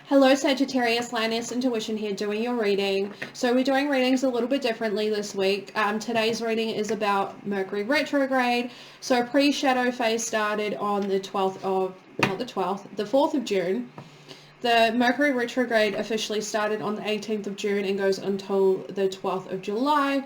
Hello Sagittarius, Lioness Intuition here doing your reading. So we're doing readings a little bit differently this week. Today's reading is about Mercury Retrograde. So pre-shadow phase started on the 4th of June. The Mercury Retrograde officially started on the 18th of June and goes until the 12th of July.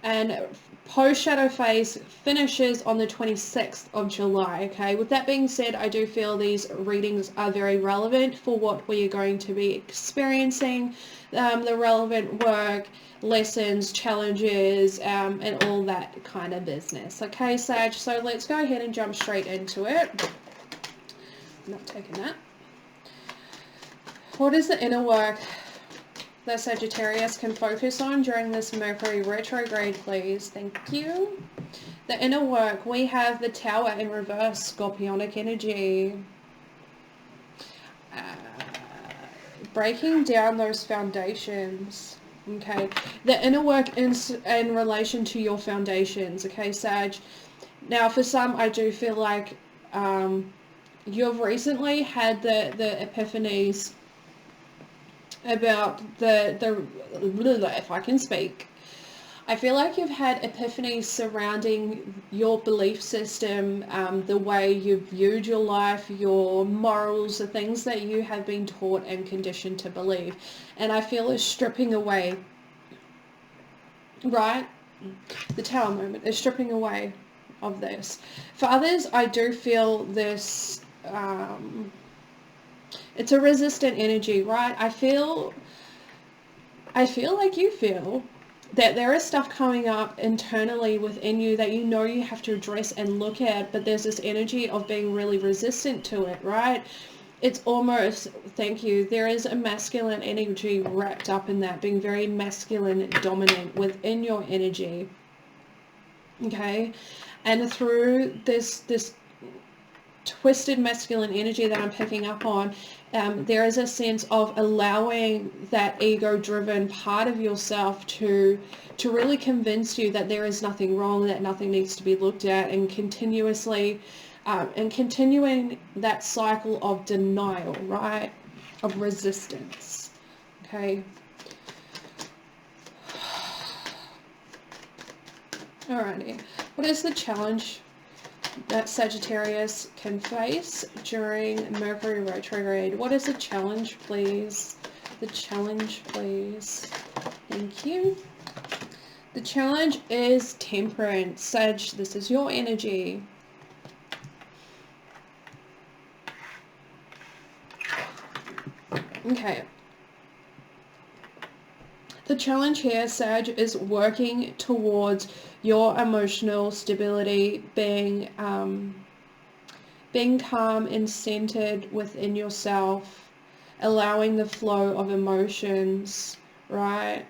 And post-shadow phase finishes on the 26th of July. Okay, with that being said, I do feel these readings are very relevant for what we are going to be experiencing, the relevant work, lessons, challenges, and all that kind of business. Okay, Sag, so let's go ahead and jump straight into it. I'm not taking that. What is the inner work that Sagittarius can focus on during this Mercury retrograde, please? Thank you. The inner work, we have the Tower in reverse, Scorpionic energy. Breaking down those foundations. Okay, the inner work in relation to your foundations. Okay, Sag. Now, for some, I do feel like you've recently had the epiphanies about if I can speak. I feel like you've had epiphanies surrounding your belief system, the way you've viewed your life, your morals, the things that you have been taught and conditioned to believe. And I feel it's stripping away, right? The Tower moment is stripping away of this. For others, I do feel this it's a resistant energy, right? I feel like you feel that there is stuff coming up internally within you that you know you have to address and look at, but there's this energy of being really resistant to it, right? It's almost, thank you, there is a masculine energy wrapped up in that, being very masculine dominant within your energy, okay? And through this twisted masculine energy that I'm picking up on, there is a sense of allowing that ego-driven part of yourself to really convince you that there is nothing wrong, that nothing needs to be looked at, and continuously and continuing that cycle of denial, right, of resistance. Okay. Alrighty. What is the challenge that Sagittarius can face during Mercury retrograde? What is the challenge, please? The challenge, please. Thank you. The challenge is temperance. Sag, this is your energy. Okay. The challenge here, Sag, is working towards your emotional stability, being calm and centered within yourself, allowing the flow of emotions, right?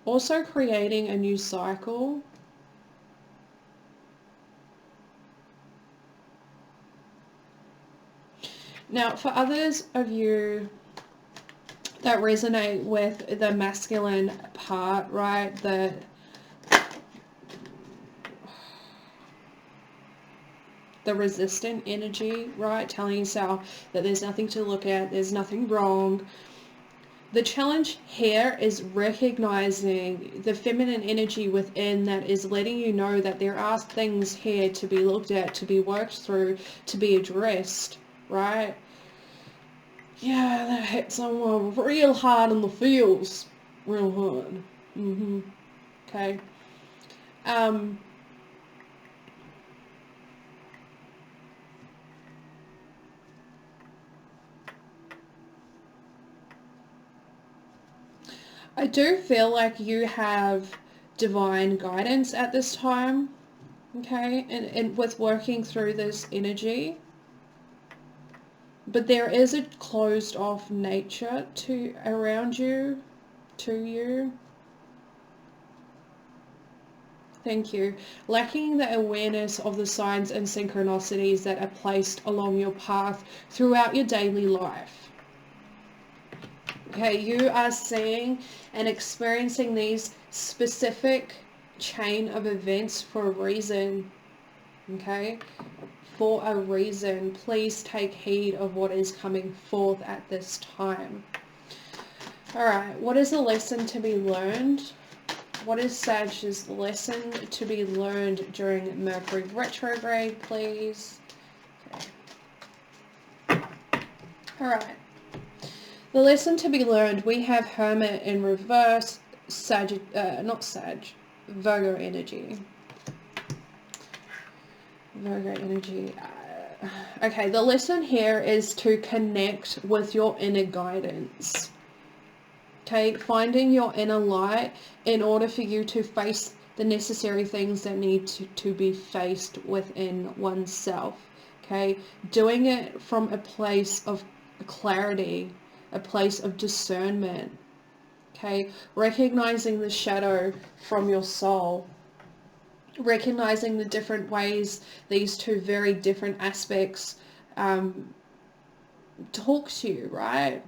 Also creating a new cycle. Now, for others of you that resonate with the masculine part, right, the resistant energy, right, telling yourself that there's nothing to look at, there's nothing wrong. The challenge here is recognizing the feminine energy within that is letting you know that there are things here to be looked at, to be worked through, to be addressed, right? Yeah, that hit someone real hard in the feels. Real hard. Okay. I do feel like you have divine guidance at this time, okay, and with working through this energy. But there is a closed off nature around you, to you. Thank you. Lacking the awareness of the signs and synchronicities that are placed along your path throughout your daily life. Okay, you are seeing and experiencing these specific chain of events for a reason. okay? For a reason. Please take heed of what is coming forth at this time. Alright, what is the lesson to be learned? What is Sag's lesson to be learned during Mercury Retrograde, please? Okay. Alright. The lesson to be learned, we have Hermit in reverse, Virgo energy. Virgo energy. Okay, the lesson here is to connect with your inner guidance. Okay, finding your inner light in order for you to face the necessary things that need to be faced within oneself. Okay, doing it from a place of clarity, a place of discernment. Okay, recognizing the shadow from your soul, recognizing the different ways these two very different aspects talk to you, right?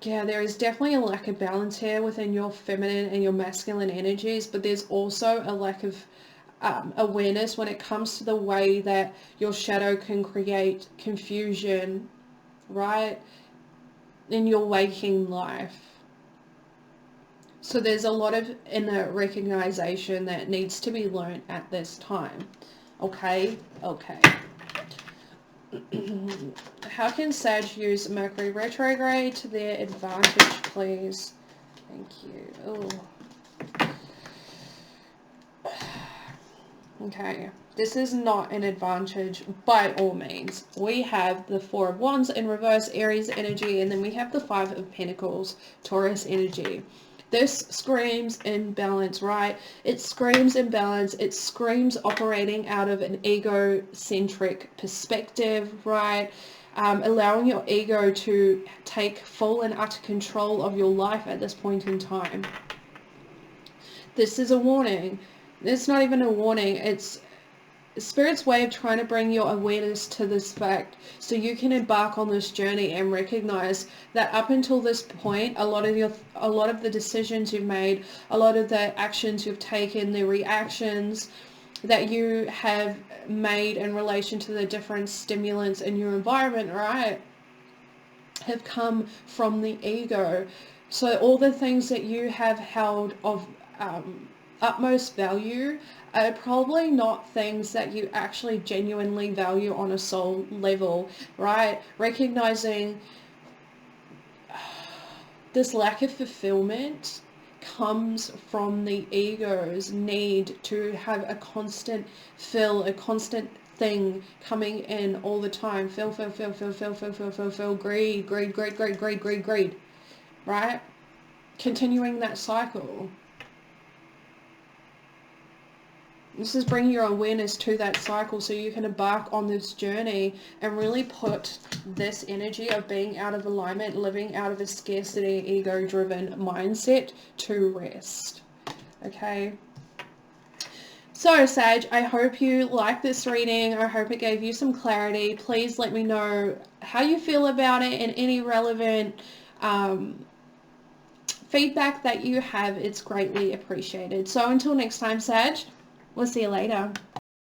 Yeah, there is definitely a lack of balance here within your feminine and your masculine energies, but there's also a lack of awareness when it comes to the way that your shadow can create confusion, right, in your waking life. So there's a lot of inner recognition that needs to be learned at this time. Okay? Okay. How can Sag use Mercury retrograde to their advantage, please? Thank you. Oh. Okay. This is not an advantage by all means. We have the Four of Wands in reverse, Aries energy, and then we have the Five of Pentacles, Taurus energy. This screams imbalance, right? It screams imbalance. It screams operating out of an egocentric perspective, right? Allowing your ego to take full and utter control of your life at this point in time. This is a warning. It's not even a warning. It's Spirit's way of trying to bring your awareness to this fact so you can embark on this journey and recognize that up until this point, a lot of the decisions you've made, a lot of the actions you've taken, the reactions that you have made in relation to the different stimulants in your environment, right, have come from the ego. So all the things that you have held of utmost value are probably not things that you actually genuinely value on a soul level, right? Recognizing this lack of fulfillment comes from the ego's need to have a constant a constant thing coming in all the time. Fill, greed, right? Continuing that cycle. This is bringing your awareness to that cycle so you can embark on this journey and really put this energy of being out of alignment, living out of a scarcity, ego-driven mindset to rest. Okay? So, Sag, I hope you like this reading. I hope it gave you some clarity. Please let me know how you feel about it and any relevant feedback that you have. It's greatly appreciated. So until next time, Sag. We'll see you later.